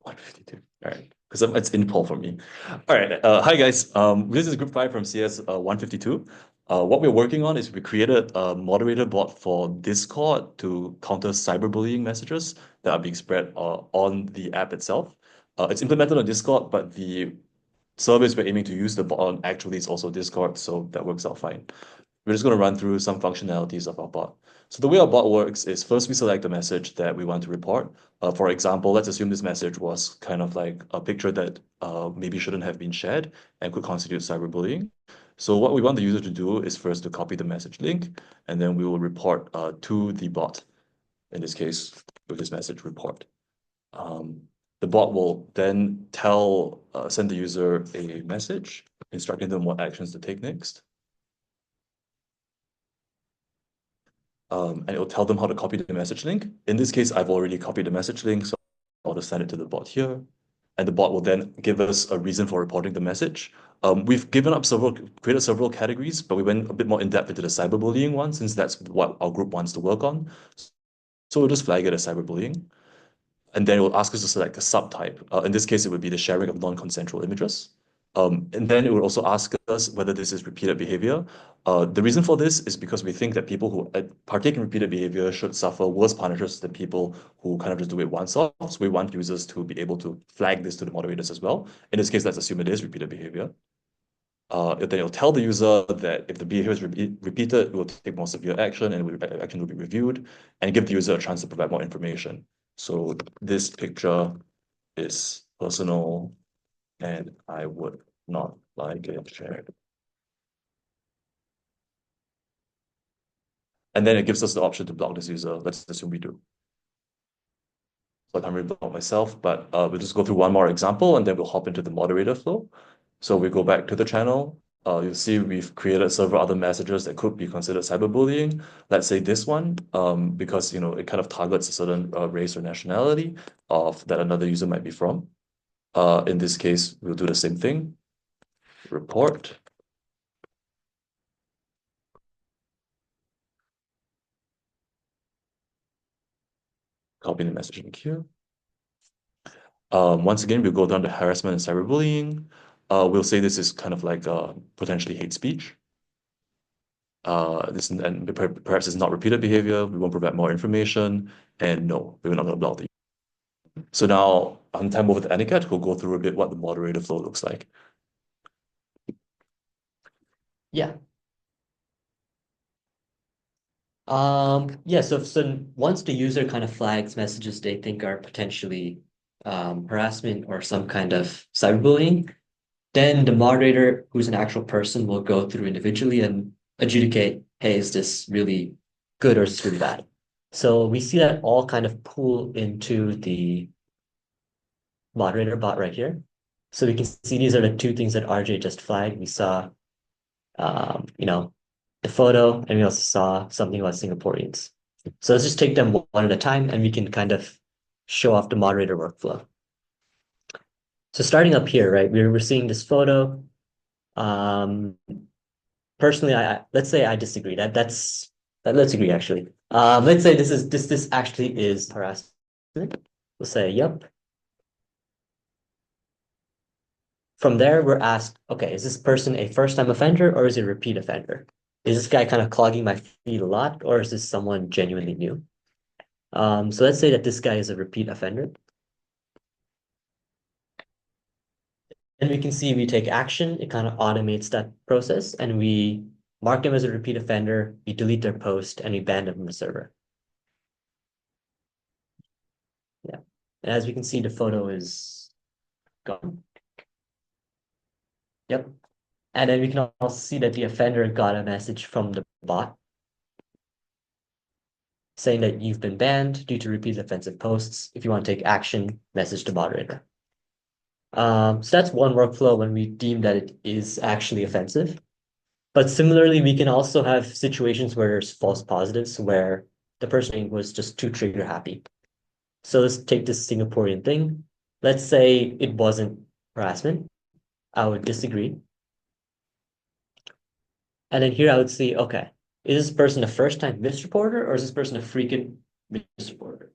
152. All right. Because it's in Paul for me. All right. Hi guys. This is group 5 from CS 152. What we're working on is we created a moderator bot for Discord to counter cyberbullying messages that are being spread on the app itself. It's implemented on Discord, but the service we're aiming to use the bot on actually is also Discord, so that works out fine. We're just going to run through some functionalities of our bot. So the way our bot works is first we select the message that we want to report. For example, let's assume this message was kind of like a picture that maybe shouldn't have been shared and could constitute cyberbullying. So what we want the user to do is first to copy the message link, and then we will report to the bot, in this case, with this message report. Um, the bot will then send the user a message instructing them what actions to take next. And it will tell them how to copy the message link. In this case, I've already copied the message link, so I'll just send it to the bot here. And the bot will then give us a reason for reporting the message. We've created several categories, but we went a bit more in depth into the cyberbullying one, since that's what our group wants to work on. So we'll just flag it as cyberbullying. And then it will ask us to select a subtype. In this case, it would be the sharing of non-consensual images. And then it would also ask us whether this is repeated behavior. The reason for this is because we think that people who partake in repeated behavior should suffer worse punishments than people who kind of just do it once off. So we want users to be able to flag this to the moderators as well. In this case, let's assume it is repeated behavior. Then it'll tell the user that if the behavior is repeated, it will take more severe action and action will be reviewed and give the user a chance to provide more information. So this picture is personal and I would not like it shared. And then it gives us the option to block this user. Let's assume we do. So I can't really block myself, but we'll just go through one more example and then we'll hop into the moderator flow. So we go back to the channel. You'll see we've created several other messages that could be considered cyberbullying. Let's say this one, because it kind of targets a certain race or nationality of that another user might be from. In this case, we'll do the same thing. Report. Copy the messaging here. Once again, we'll go down to harassment and cyberbullying. We'll say this is kind of like potentially hate speech. And perhaps it's not repeated behavior. We won't provide more information. And no, we're not going to block the. So now I'm time over to Aniket, who'll go through a bit what the moderator flow looks like. Yeah. So once the user kind of flags messages they think are potentially harassment or some kind of cyberbullying, then the moderator, who's an actual person, will go through individually and adjudicate, hey, is this really good or is this really bad? So we see that all kind of pool into the moderator bot right here. So we can see these are the two things that RJ just flagged. We saw, the photo, and we also saw something about Singaporeans. So let's just take them one at a time, and we can kind of show off the moderator workflow. So starting up here, right, we're seeing this photo. Personally, let's say I disagree. Let's agree actually. Let's say this actually is harassment. We'll say yep. From there, we're asked, okay, is this person a first-time offender or is it a repeat offender? Is this guy kind of clogging my feet a lot, or is this someone genuinely new? So let's say that this guy is a repeat offender. And we can see we take action, it kind of automates that process, and we mark them as a repeat offender, we delete their post, and we ban them from the server. Yeah. And as we can see, the photo is gone. Yep. And then we can also see that the offender got a message from the bot saying that you've been banned due to repeated offensive posts. If you want to take action, message the moderator. So that's one workflow when we deem that it is actually offensive. But similarly, we can also have situations where there's false positives where the person was just too trigger happy. So let's take this Singaporean thing. Let's say it wasn't harassment. I would disagree. And then here I would see, okay, is this person a first-time misreporter or is this person a frequent misreporter?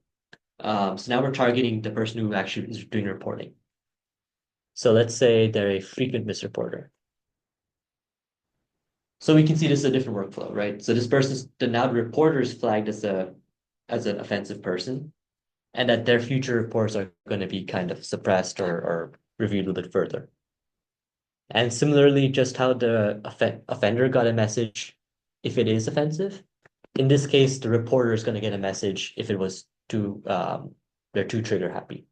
So now we're targeting the person who actually is doing reporting. So let's say they're a frequent misreporter. So we can see this is a different workflow, right? So this person's now the reporter is flagged as an offensive person, and that their future reports are going to be kind of suppressed or reviewed a little bit further. And similarly, just how the offender got a message if it is offensive. In this case, the reporter is going to get a message if it was they're too trigger happy.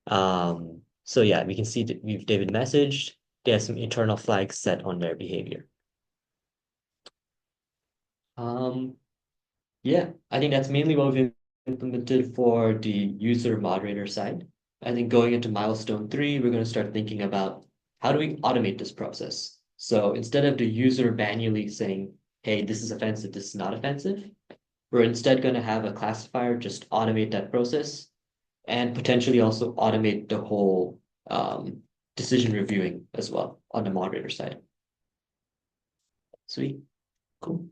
So yeah, we can see that David messaged. They have some internal flags set on their behavior. Um, yeah, I think that's mainly what we've implemented for the user moderator side. I think going into milestone 3, we're going to start thinking about how do we automate this process? So instead of the user manually saying, hey, this is offensive, this is not offensive, we're instead going to have a classifier just automate that process and potentially also automate the whole decision reviewing as well on the moderator side. Sweet. Cool.